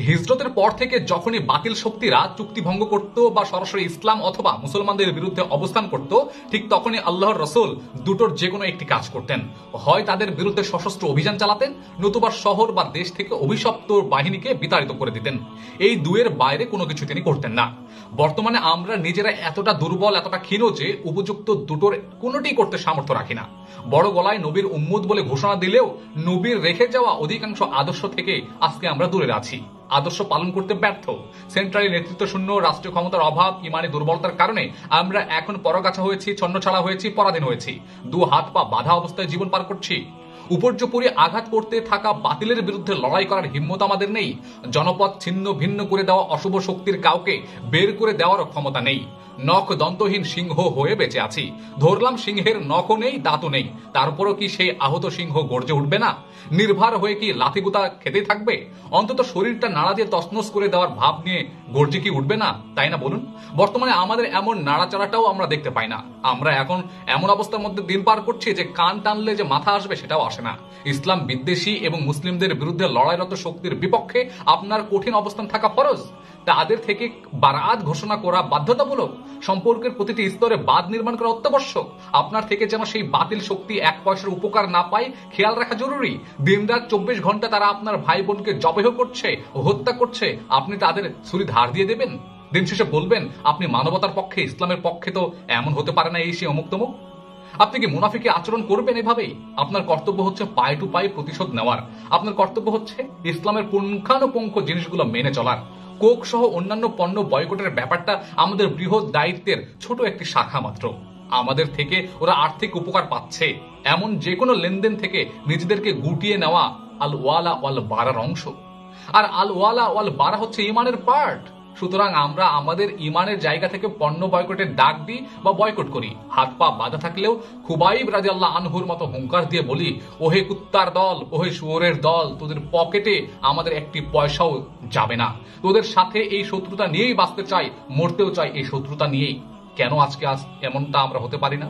হিজরতের পর থেকে যখনই বাতিল শক্তিরা চুক্তি ভঙ্গ করত বা সরাসরি ইসলাম অথবা মুসলমানদের বিরুদ্ধে অবস্থান করত, ঠিক তখনই আল্লাহর রাসূল দুটোর যে কোনো একটি কাজ করতেন। হয় তাদের বিরুদ্ধে সশস্ত্র অভিযান চালাতেন, নতুবা শহর বা দেশ থেকে অভিশপ্ত বাহিনীকে বিতাড়িত করে দিতেন। এই দুয়ের বাইরে কোনো কিছু তিনি করতেন না। বর্তমানে আমরা নিজেরা এতটা দুর্বল, এতটা ক্ষীণ যে উপযুক্ত দুটোর কোনোটি করতে সামর্থ্য রাখি না। বড় গলায় নবীর উম্মত বলে ঘোষণা দিলেও নবীর রেখে যাওয়া অধিকাংশ আদর্শ থেকে আজকে আমরা দূরে আছি। আদর্শ পালন করতে ব্যর্থ, সেন্ট্রালি নেতৃত্ব শূন্য, রাষ্ট্রীয় ক্ষমতার অভাব, ইমানি দুর্বলতার কারণে আমরা এখন পরগাছা হয়েছি, ছন্নছাড়া হয়েছি, পরাধীন হয়েছি। দু হাত পা বাঁধা অবস্থায় জীবন পার করছি। উপর্যুপরি আঘাত করতে থাকা বাতিলের বিরুদ্ধে লড়াই করার হিম্মত আমাদের নেই। জনপদ ছিন্ন ভিন্ন করে দেওয়া অশুভ শক্তির কাউকে বের করে দেওয়ারও ক্ষমতা নেই। নখ দন্তহীন সিংহ হয়ে বেঁচে আছি। ধরলাম সিংহের নখও নেই, দাঁতও নেই, তারপরও কি সেই আহত সিংহ গর্জে উঠবে না? নির্ভর হয়ে কি লাথিগুতা খেতেই থাকবে? অন্তত শরীরটা নাড়া দিয়ে তছনছ করে দেওয়ার ভাব নিয়ে গর্জে কি উঠবে না? তাই না বলুন? বর্তমানে আমাদের এমন নাড়াচাড়াটাও আমরা দেখতে পাই না। আমরা এখন এমন অবস্থার মধ্যে দিন পার করছি যে কান টানলে যে মাথা আসবে সেটাও আসে না। ইসলাম বিদ্বেষী এবং মুসলিমদের বিরুদ্ধে লড়াইরত শক্তির বিপক্ষে আপনার কঠিন অবস্থান থাকা ফরজ। তাদের থেকে বারাত ঘোষণা করা বাধ্যতামূলক। সম্পর্কের প্রতিটি স্তরে বাঁধ নির্মাণ করা অত্যাবশ্যক। আপনার থেকে যেন সেই বাতিল শক্তি এক পয়সার উপকার না পায় খেয়াল রাখা জরুরি। দিনরাত 24 ঘন্টা তারা আপনার ভাই বোনকে জবেহ করছে, হত্যা করছে, আপনি তাদের ছুরি ধার দিয়ে দেবেন? দিন শেষে বলবেন আপনি মানবতার পক্ষে, ইসলামের পক্ষে? তো এমন হতে পারে না এই সে অমুক তমুক। আপনি কি মুনাফিকি আচরণ করবেন এভাবেই? আপনার কর্তব্য হচ্ছে পাই টু পাই প্রতিশোধ নেওয়ার। আপনার কর্তব্য হচ্ছে ইসলামের পুঙ্খানুপুঙ্খ জিনিসগুলো মেনে চলার। কোক সহ অন্যান্য পণ্য বয়কটের ব্যাপারটা আমাদের বৃহৎ দায়িত্বের ছোট একটি শাখা মাত্র। আমাদের থেকে ওরা আর্থিক উপকার পাচ্ছে এমন যে কোনো লেনদেন থেকে নিজেদেরকে গুটিয়ে নেওয়া আল ওয়ালা ওয়াল বারার অংশ। আর আল ওয়ালা ওয়াল বারা হচ্ছে ইমানের পার্ট। সুতরাং আমরা আমাদের ইমানের জায়গা থেকে পণ্য বয়কটের ডাক দিই বা বয়কট করি। হাত পা বাঁধা থাকলেও খুবাইব রাদিয়াল্লাহু আনহুর মতো হুঙ্কার দিয়ে বলি, ওহে কুত্তার দল, ওহে শুয়োরের দল, তোদের পকেটে আমাদের একটি পয়সাও যাবে না। তোদের সাথে এই শত্রুতা নিয়েই বাঁচতে চাই, মরতেও চাই এই শত্রুতা নিয়েই। কেন আজকে এমনটা আমরা হতে পারি না?